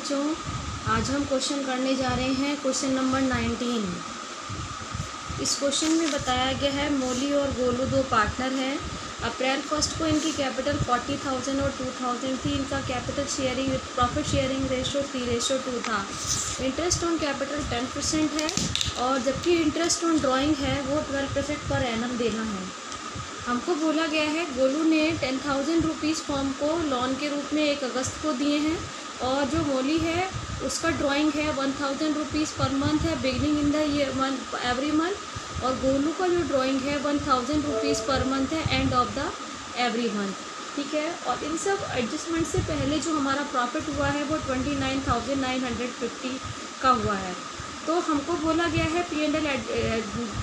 बच्चों, आज हम क्वेश्चन करने जा रहे हैं क्वेश्चन नंबर 19। इस क्वेश्चन में बताया गया है मोली और गोलू दो पार्टनर हैं। अप्रैल 1 को इनकी कैपिटल 40,000 और 2,000 थी। इनका capital sharing with profit sharing ratio 3:2 था। इंटरेस्ट ऑन कैपिटल 10% है और जबकि इंटरेस्ट ऑन ड्राइंग है वो 12% पर एनम देना है। हमको बोला गया है गोलू ने 10,000 रुपीज़ फॉर्म को लोन के रूप में 1 अगस्त को दिए हैं और जो मोली है उसका ड्राइंग है 1,000 रुपीज़ पर मंथ है, beginning in the year month every month. और गोलू का जो ड्राइंग है 1,000 रुपीज़ पर मंथ है end of the every month. ठीक है, और इन सब एडजस्टमेंट से पहले जो हमारा प्रॉफिट हुआ है वो 29,950 का हुआ है। तो हमको बोला गया है P&L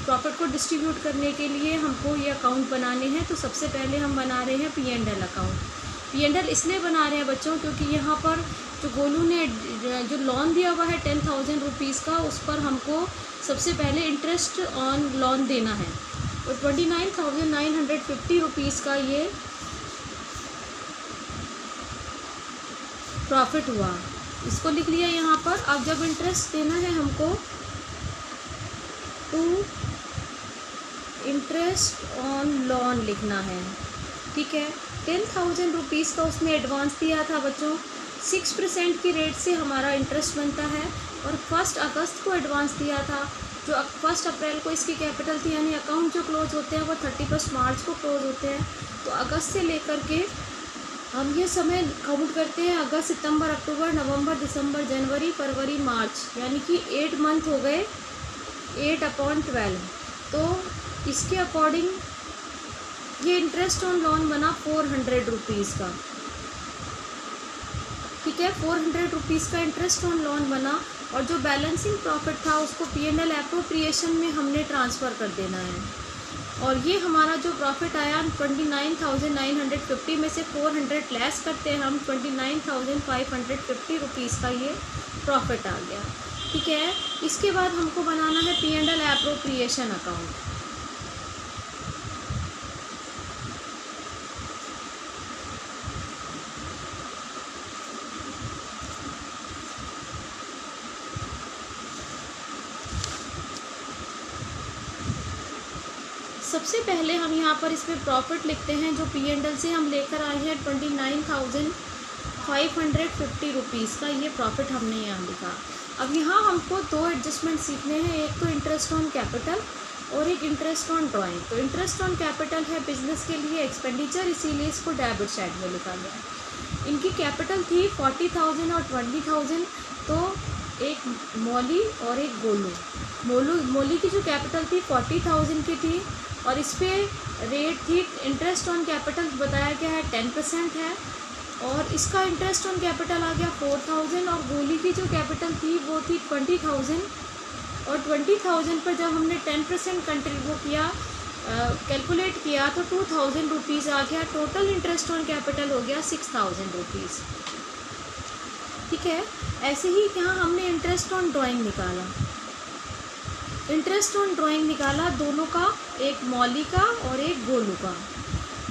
प्रॉफिट को डिस्ट्रीब्यूट करने के लिए हमको ये अकाउंट बनाने हैं। तो सबसे पहले हम बना रहे हैं P&L अकाउंट। P&L इसलिए बना रहे हैं बच्चों क्योंकि यहाँ पर जो गोलू ने जो लोन दिया हुआ है 10,000 रुपीज़ का, उस पर हमको सबसे पहले इंटरेस्ट ऑन लोन देना है। तो 29,950 रुपीज़ का ये प्रॉफिट हुआ, इसको लिख लिया यहाँ पर। अब जब इंटरेस्ट देना है हमको तो इंटरेस्ट ऑन लोन लिखना है। ठीक है, 10,000 रुपीज़ का उसने एडवांस दिया था बच्चों। 6% की रेट से हमारा इंटरेस्ट बनता है और 1 अगस्त को एडवांस दिया था। जो 1 अप्रैल को इसकी कैपिटल थी, यानी अकाउंट जो क्लोज होते हैं वो 31 मार्च को क्लोज होते हैं। तो अगस्त से लेकर के हम ये समय काउंट करते हैं, अगस्त, सितंबर, अक्टूबर, नवंबर, दिसंबर, जनवरी, फरवरी, मार्च, यानी कि 8 मंथ हो गए, 8/12। तो इसके अकॉर्डिंग ये इंटरेस्ट ऑन लोन बना 400 रुपीज़ का। ठीक है, 400 रुपीज़ का इंटरेस्ट ऑन लोन बना और जो बैलेंसिंग प्रॉफिट था उसको P&L एप्रोप्रिएशन में हमने ट्रांसफ़र कर देना है। और ये हमारा जो प्रॉफिट आया 29,950 में से 400 लेस करते हैं हम, 29,550 रुपीज़ का ये प्रॉफिट आ गया। ठीक है, इसके बाद हमको बनाना है P&L एप्रोप्रिएशन अकाउंट। सबसे पहले हम यहाँ पर इसमें प्रॉफिट लिखते हैं जो P&L से हम लेकर आए हैं 29,550 रुपीज़ का ये प्रॉफिट हमने यहाँ लिखा। अब यहाँ हमको 2 एडजस्टमेंट सीखने हैं, एक तो इंटरेस्ट ऑन कैपिटल और एक इंटरेस्ट ऑन ड्राइंग। तो इंटरेस्ट ऑन कैपिटल है बिजनेस के लिए एक्सपेंडिचर, इसीलिए इसको डेबिट साइड में लिखा गया है। इनकी कैपिटल थी 40,000 और 20,000, तो एक मोली और एक गोलू। मोली की जो कैपिटल थी 40,000 की थी और इस पर रेट थी, इंटरेस्ट ऑन कैपिटल बताया गया है 10% है और इसका इंटरेस्ट ऑन कैपिटल आ गया 4,000। और गोली की जो कैपिटल थी वो थी 20,000 और 20,000 पर जब हमने 10% कंट्रीब्यूट किया, कैलकुलेट किया तो 2,000 रुपीज़ आ गया। टोटल इंटरेस्ट ऑन कैपिटल हो गया 6,000 रुपीज़। ठीक है, ऐसे ही यहाँ हमने इंटरेस्ट ऑन ड्राइंग निकाला। इंटरेस्ट ऑन ड्राइंग निकाला दोनों का, एक मौली का और एक गोलू का।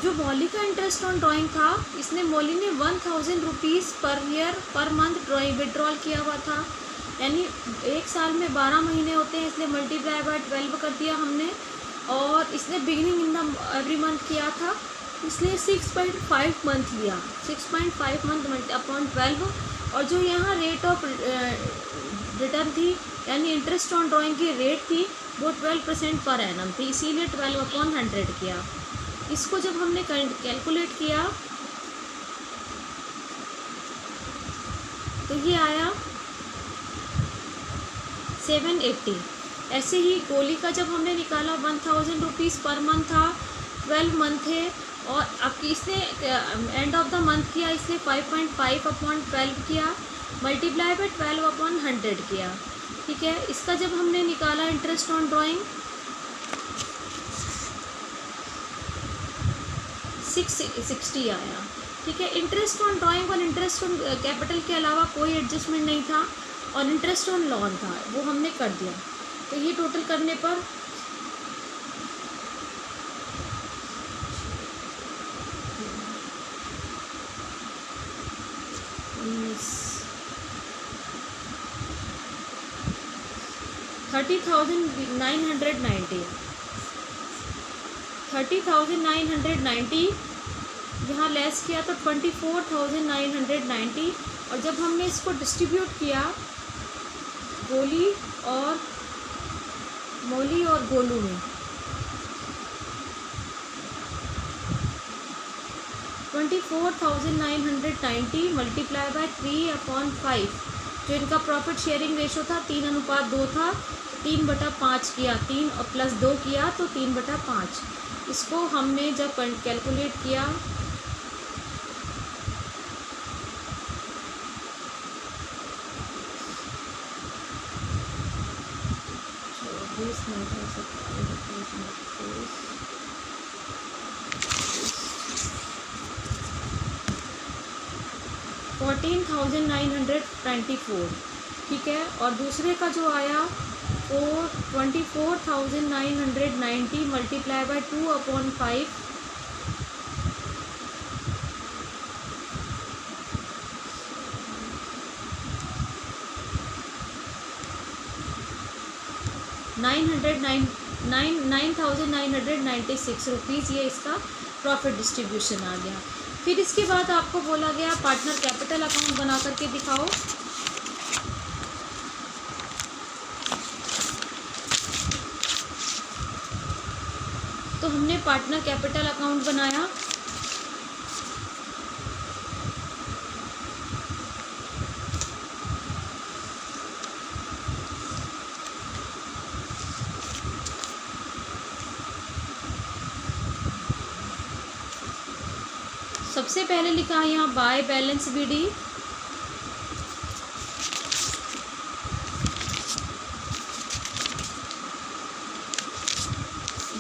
जो मौली का इंटरेस्ट ऑन ड्राइंग था, इसने मोली ने 1,000 rupees per year per month drawing withdrawal किया हुआ था, यानी 1 साल में 12 महीने होते हैं, इसलिए मल्टीप्लाई बाय 12 कर दिया हमने। और इसने beginning in the every month किया था, इसलिए 6.5 मंथ लिया, 6.5 मंथ अपॉन 12। और जो यहाँ रेट ऑफ रिटर्न थी, यानी इंटरेस्ट ऑन ड्राइंग की रेट थी, वो 12% पर एनम थी, इसीलिए 12/100 किया। इसको जब हमने कैलकुलेट किया तो ये आया 780। ऐसे ही गोली का जब हमने निकाला 1,000 रुपीज़ पर मंथ था, 12 मंथ है और अब इसने एंड ऑफ द मंथ किया, इसलिए 5.5/12 किया, मल्टीप्लाई बाय 12/100 किया। ठीक है, इसका जब हमने निकाला इंटरेस्ट ऑन ड्राइंग 660 आया। ठीक है, इंटरेस्ट ऑन ड्राइंग और इंटरेस्ट ऑन कैपिटल के अलावा कोई एडजस्टमेंट नहीं था और इंटरेस्ट ऑन लोन था, वो हमने कर दिया। तो ये टोटल करने पर 30,990 30,990 यहाँ लेस किया तो 24,990, और जब हमने इसको डिस्ट्रीब्यूट किया मोली और गोलू में 24,990 मल्टीप्लाई बाय 3/5, जो इनका प्रॉफिट शेयरिंग रेशो था 3:2 था, 3/5 किया, 3 और प्लस 2 किया तो 3/5। इसको हमने जब कैलकुलेट किया $14,994, ठीक है। और दूसरे का जो आया वो 24,990 मल्टीप्लाई बाय 2/5, ₹9,996 ये इसका प्रॉफिट डिस्ट्रीब्यूशन आ गया। फिर इसके बाद आपको बोला गया पार्टनर कैपिटल अकाउंट बना करके दिखाओ। तो हमने पार्टनर कैपिटल अकाउंट बनाया। सबसे पहले लिखा है यहाँ बाय बैलेंस बीडी,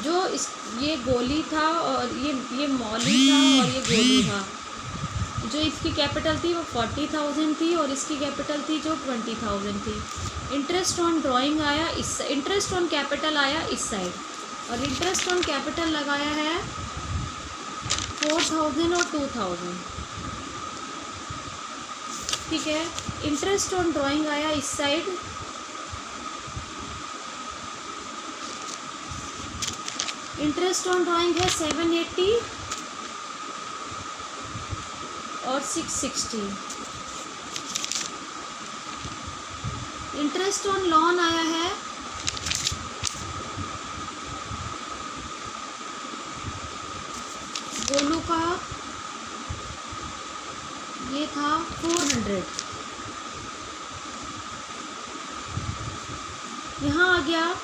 जो ये गोली था और ये मौली था और ये गोलू था। जो इसकी कैपिटल थी वो 40,000 थी और इसकी कैपिटल थी जो 20,000 थी। इंटरेस्ट ऑन ड्राइंग आया इंटरेस्ट ऑन कैपिटल आया इस साइड, और इंटरेस्ट ऑन कैपिटल लगाया है 4,000 और 2,000, ठीक है। इंटरेस्ट ऑन ड्राइंग आया इस साइड, इंटरेस्ट ऑन ड्राइंग है 780 और 660। इंटरेस्ट ऑन लोन आया है गोलू का, ये था 400। यहाँ आ गया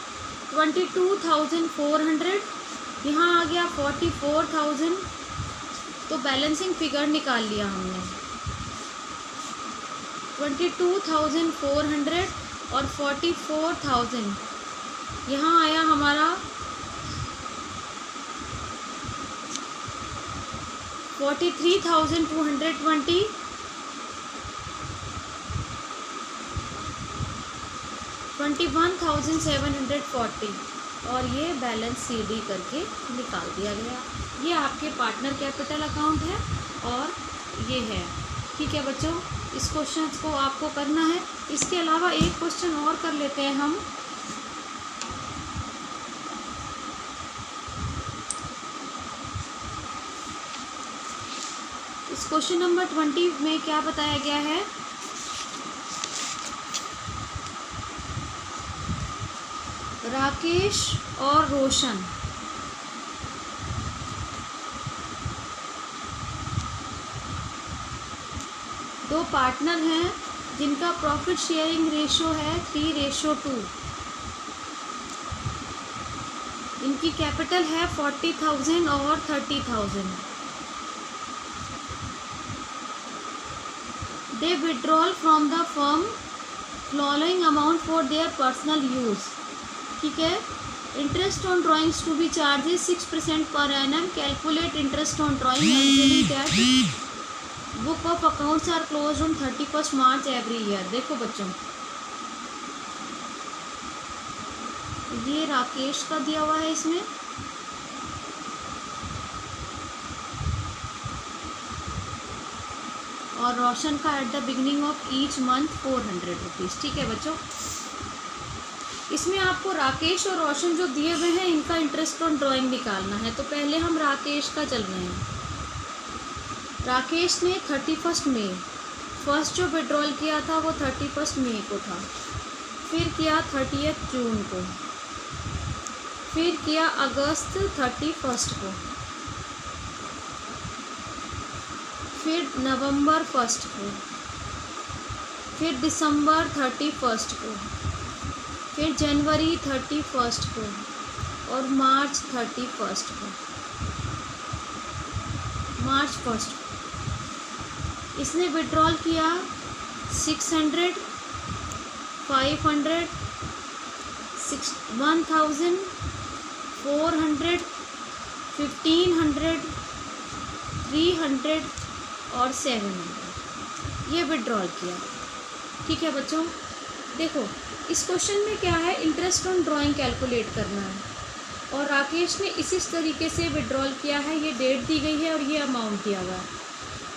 22,400, यहाँ आ गया 44,000। तो बैलेंसिंग फिगर निकाल लिया हमने 22,400 और 44,000। यहाँ आया हमारा 43,220, 21,740, और ये बैलेंस CD करके निकाल दिया गया। ये आपके पार्टनर कैपिटल अकाउंट है और ये है, ठीक है बच्चों। इस क्वेश्चन को आपको करना है। इसके अलावा एक क्वेश्चन और कर लेते हैं हम। इस क्वेश्चन नंबर 20 में क्या बताया गया है, राकेश और रोशन दो पार्टनर हैं जिनका प्रॉफिट शेयरिंग रेशो है 3:2। इनकी कैपिटल है 40,000 और 30,000। They withdraw from the firm following amount for their personal use, ठीक है। Interest on drawings to be charges 6% per annum. Calculate interest on drawing and that book of accounts are close on 31 March every year. देखो बच्चों, ये राकेश का दिया हुआ है इसमें, और रोशन का eight the beginning of each month 400 rupees, ठीक है बच्चों। इसमें आपको राकेश और रोशन जो दिए हुए हैं इनका इंटरेस्ट ऑन ड्राइंग निकालना है। तो पहले हम राकेश का चल रहे हैं। राकेश ने 31 मई फर्स्ट जो विड्रॉल किया था वो 31 मई को था, फिर किया 30 जून को, फिर किया अगस्त 31 को, फिर नवंबर 1 को, फिर दिसंबर 31 को, फिर जनवरी 31 को और मार्च 31 को, मार्च 1 को। इसने विड्रॉल किया 600, 500, 1000, 400, 1500, 300 और 700 ये विड्रॉल किया। ठीक है बच्चों, देखो इस क्वेश्चन में क्या है, इंटरेस्ट ऑन ड्राइंग कैलकुलेट करना है और राकेश ने इसी तरीके से विड्रॉल किया है। ये डेट दी गई है और ये अमाउंट दिया हुआ है।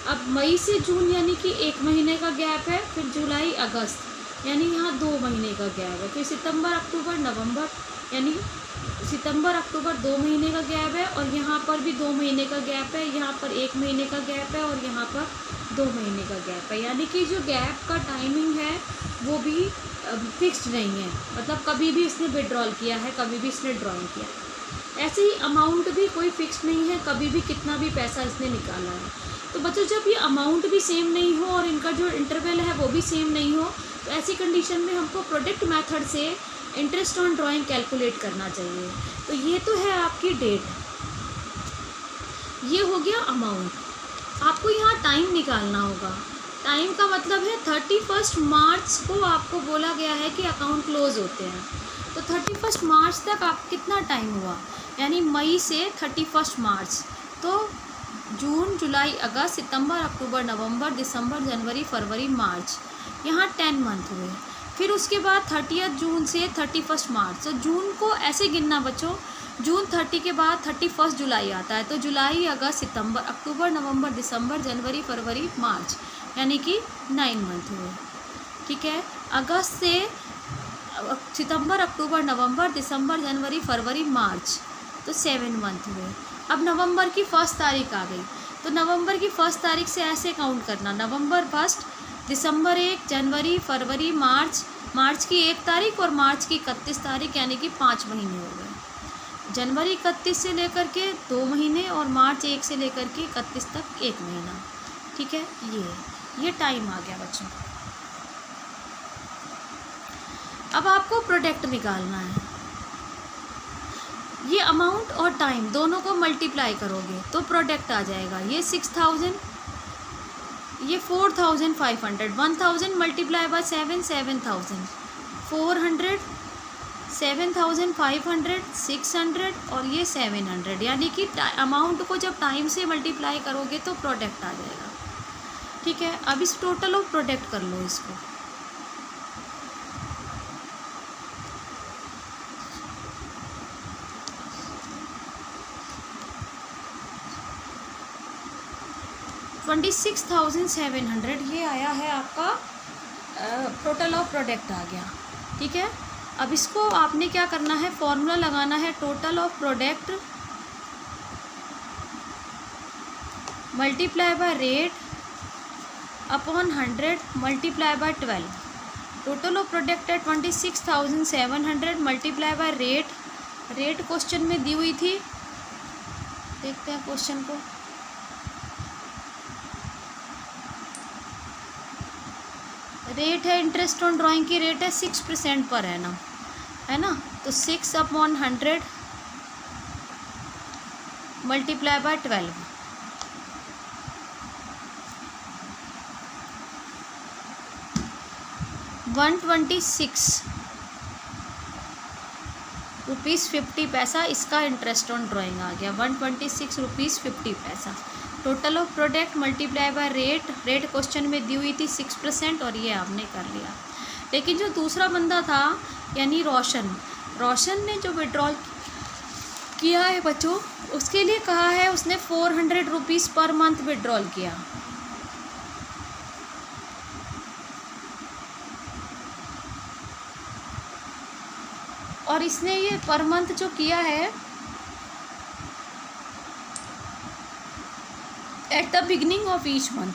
अब मई से जून यानी कि 1 महीने का गैप है, फिर जुलाई अगस्त यानी यहाँ 2 महीने का गैप है, फिर सितंबर अक्टूबर नवंबर यानी सितंबर अक्टूबर 2 महीने का गैप है और यहाँ पर भी 2 महीने का गैप है, यहाँ पर 1 महीने का गैप है और यहाँ पर 2 महीने का गैप है। यानी कि जो गैप का टाइमिंग है वो भी फिक्स्ड नहीं है, मतलब कभी भी इसने विड्रॉल किया है, कभी भी इसने ड्राइंग किया। ऐसे ही अमाउंट भी कोई फिक्स नहीं है, कभी भी कितना भी पैसा इसने निकाला है। तो बच्चों जब ये अमाउंट भी सेम नहीं हो और इनका जो इंटरवल है वो भी सेम नहीं हो, तो ऐसी कंडीशन में हमको प्रोडक्ट मेथड से इंटरेस्ट ऑन ड्राइंग कैलकुलेट करना चाहिए। तो ये तो है आपकी डेट, ये हो गया अमाउंट। आपको यहाँ टाइम निकालना होगा। टाइम का मतलब है 31 मार्च को आपको बोला गया है कि अकाउंट क्लोज होते हैं, तो 31 मार्च तक आप कितना टाइम हुआ, यानी मई से 31 मार्च, तो जून जुलाई अगस्त सितंबर अक्टूबर नवंबर दिसंबर जनवरी फरवरी मार्च, यहाँ 10 मंथ हुए। फिर उसके बाद 30 जून से 31 मार्च, तो जून को ऐसे गिनना बच्चों, जून 30 के बाद 31 जुलाई आता है, तो जुलाई अगस्त सितंबर अक्टूबर नवंबर दिसंबर जनवरी फरवरी मार्च यानी कि 9 मंथ हुए। ठीक है, अगस्त से सितंबर अक्टूबर नवंबर दिसंबर जनवरी फरवरी मार्च, तो 7 मंथ हुए। अब नवंबर की 1 तारीख आ गई, तो नवंबर की 1 तारीख से ऐसे काउंट करना, नवंबर 1, दिसंबर 1, जनवरी फरवरी मार्च, मार्च की 1 तारीख और मार्च की 31 तारीख यानी कि 5 महीने हो गए। जनवरी 31 से लेकर के 2 महीने और मार्च 1 से लेकर के 31 तक 1 महीना। ठीक है, ये टाइम आ गया बच्चों। अब आपको प्रोडक्ट निकालना है। ये अमाउंट और टाइम दोनों को मल्टीप्लाई करोगे तो प्रोडक्ट आ जाएगा। ये 6000, ये 4500, 1000 मल्टीप्लाई बाय 7, 7000, 400, 7500, 600 और ये 700, यानी कि अमाउंट को जब टाइम से मल्टीप्लाई करोगे तो प्रोडक्ट आ जाएगा। ठीक है, अब इस टोटल ऑफ प्रोडक्ट कर लो इसको। $26,700 ये आया है आपका, टोटल ऑफ प्रोडक्ट आ गया। ठीक है, अब इसको आपने क्या करना है, फॉर्मूला लगाना है, total of product multiply by rate upon 100 multiply by 12। Total of product है 26,700 multiply by rate. Rate question में दी हुई थी, देखते हैं क्वेश्चन को। रेट है इंटरेस्ट ऑन ड्राइंग की रेट है 6% पर एनम, है ना, तो 6/100 मल्टीप्लाई बाय 12। ₹126.50 इसका इंटरेस्ट ऑन ड्राइंग आ गया। ₹126.50। Total of product multiply by rate, rate question में दी हुई थी 6% और ये आपने कर लिया। लेकिन जो दूसरा बंदा था यानी रोशन ने जो विड्रॉल किया है बच्चों, उसके लिए कहा है उसने ₹400 पर मंथ विड्रॉल किया। और इसने ये पर मंथ जो किया है eight the beginning of each month,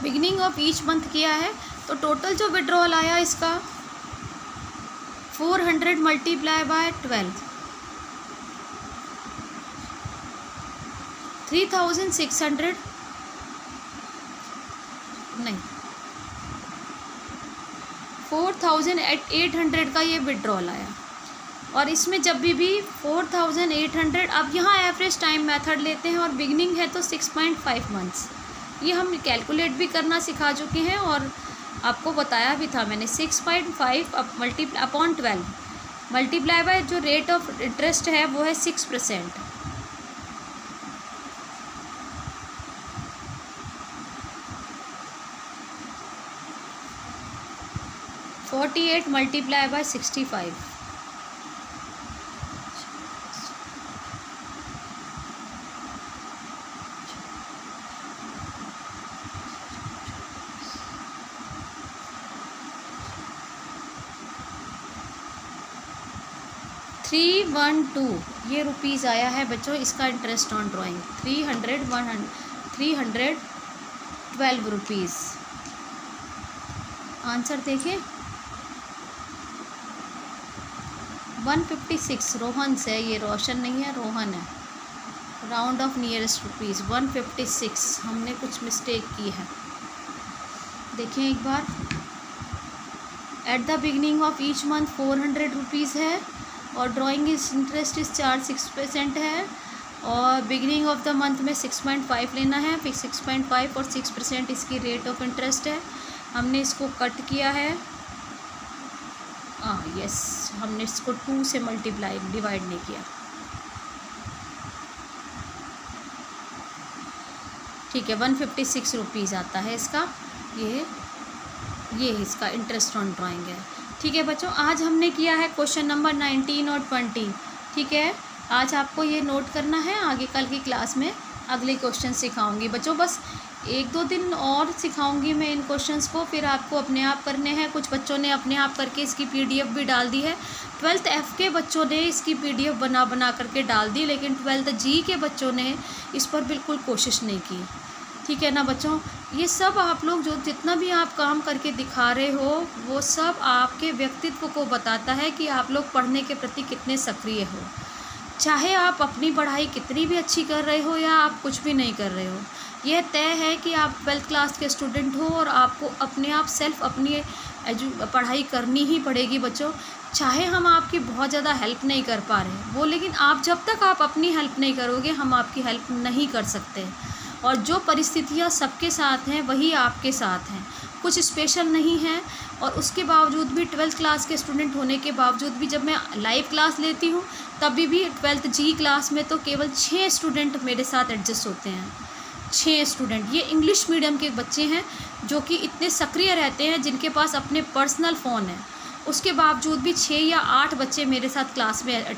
beginning of each month किया है। तो टोटल जो विड्रॉल आया इसका 400 मल्टीप्लाई बाय 12, 3600 नहीं 4800 का ये विड्रॉल आया। और इसमें जब भी 4800, अब यहाँ एवरेज टाइम मेथड लेते हैं और बिगनिंग है तो 6.5 मंथ्स, ये हम कैलकुलेट भी करना सिखा चुके हैं और आपको बताया भी था मैंने। 6.5 अपॉन 12 मल्टीप्लाई बाय जो रेट ऑफ इंटरेस्ट है वो है 6%। 48 मल्टीप्लाई बाय 65, $312 ये रुपीज़ आया है बच्चों इसका interest on drawing. 312 rupees. Answer देखें 156 रोहन से, ये रोशन नहीं है रोहन है। राउंड ऑफ नियरेस्ट रुपीज़ 156, हमने कुछ मिस्टेक की है। देखें एक बार, at the beginning of each month 400 rupees है और ड्राइंग इज इंटरेस्ट इज 6% है और बिगिनिंग ऑफ द मंथ में 6.5 लेना है, फिर 6.5 और 6% इसकी रेट ऑफ इंटरेस्ट है। हमने इसको कट किया है, यस हमने इसको 2 से डिवाइड नहीं किया, ठीक है। 156 रुपीज़ आता है इसका, ये इसका इंटरेस्ट ऑन ड्राइंग है, ठीक है बच्चों। आज हमने किया है क्वेश्चन नंबर 19 और 20, ठीक है। आज आपको ये नोट करना है, आगे कल की क्लास में अगले क्वेश्चन सिखाऊंगी बच्चों। बस 1-2 दिन और सिखाऊंगी मैं इन क्वेश्चंस को, फिर आपको अपने आप करने हैं। कुछ बच्चों ने अपने आप करके इसकी PDF भी डाल दी है। 12th F के बच्चों ने इसकी PDF बना करके डाल दी, लेकिन 12th G के बच्चों ने इस पर बिल्कुल कोशिश नहीं की, ठीक है ना बच्चों। ये सब आप लोग जो जितना भी आप काम करके दिखा रहे हो वो सब आपके व्यक्तित्व को बताता है कि आप लोग पढ़ने के प्रति कितने सक्रिय हो। चाहे आप अपनी पढ़ाई कितनी भी अच्छी कर रहे हो या आप कुछ भी नहीं कर रहे हो, यह तय है कि आप 12th क्लास के स्टूडेंट हो और आपको अपने आप सेल्फ अपनी पढ़ाई करनी ही पड़ेगी बच्चों। चाहे हम आपकी बहुत ज़्यादा हेल्प नहीं कर पा रहे वो, लेकिन आप जब तक आप अपनी हेल्प नहीं करोगे हम आपकी हेल्प नहीं कर सकते। और जो परिस्थितियाँ सबके साथ हैं वही आपके साथ हैं, कुछ स्पेशल नहीं है। और उसके बावजूद भी 12th क्लास के स्टूडेंट होने के बावजूद भी जब मैं लाइव क्लास लेती हूँ तभी भी 12th G क्लास में तो केवल 6 स्टूडेंट मेरे साथ एडजस्ट होते हैं। 6 स्टूडेंट, ये इंग्लिश मीडियम के बच्चे हैं जो कि इतने सक्रिय रहते हैं, जिनके पास अपने पर्सनल फ़ोन है। उसके बावजूद भी 6 या 8 बच्चे मेरे साथ क्लास में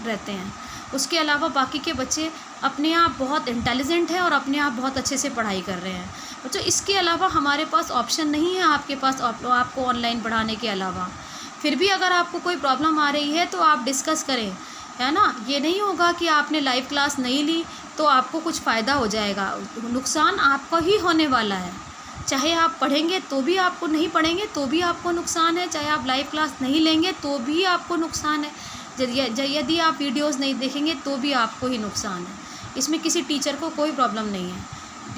रहते हैं। उसके अलावा बाकी के बच्चे अपने आप बहुत इंटेलिजेंट हैं और अपने आप बहुत अच्छे से पढ़ाई कर रहे हैं बच्चों। इसके अलावा हमारे पास ऑप्शन नहीं है आपके पास आपको ऑनलाइन पढ़ाने के अलावा। फिर भी अगर आपको कोई प्रॉब्लम आ रही है तो आप डिस्कस करें, है ना। ये नहीं होगा कि आपने लाइव क्लास नहीं ली तो आपको कुछ फ़ायदा हो जाएगा, नुकसान आपका ही होने वाला है। चाहे आप पढ़ेंगे तो भी आपको, नहीं पढ़ेंगे तो भी आपको नुकसान है, चाहे आप लाइव क्लास नहीं लेंगे तो भी आपको नुकसान है, यदि आप वीडियोस नहीं देखेंगे तो भी आपको ही नुकसान है। इसमें किसी टीचर को कोई प्रॉब्लम नहीं है।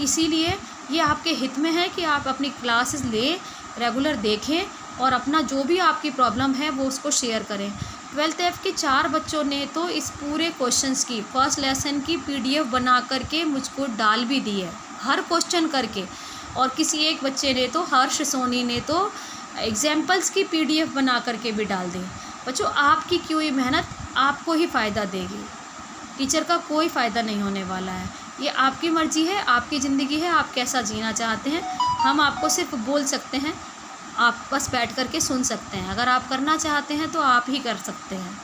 इसीलिए ये आपके हित में है कि आप अपनी क्लासेस लें, रेगुलर देखें और अपना जो भी आपकी प्रॉब्लम है वो उसको शेयर करें। 12th F के 4 बच्चों ने तो इस पूरे क्वेश्चंस की फर्स्ट लेसन की PDF बना करके मुझको डाल भी दी है, हर क्वेश्चन करके। और किसी एक बच्चे ने तो, हर्ष सोनी ने तो एग्जाम्पल्स की PDF बना करके भी डाल दी। बच्चों आपकी की हुई मेहनत आपको ही फ़ायदा देगी, टीचर का कोई फ़ायदा नहीं होने वाला है। ये आपकी मर्ज़ी है, आपकी ज़िंदगी है, आप कैसा जीना चाहते हैं। हम आपको सिर्फ बोल सकते हैं, आप बस बैठ कर के सुन सकते हैं। अगर आप करना चाहते हैं तो आप ही कर सकते हैं।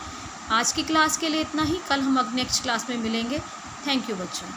आज की क्लास के लिए इतना ही, कल हम अब नेक्स्ट क्लास में मिलेंगे। थैंक यू बच्चों।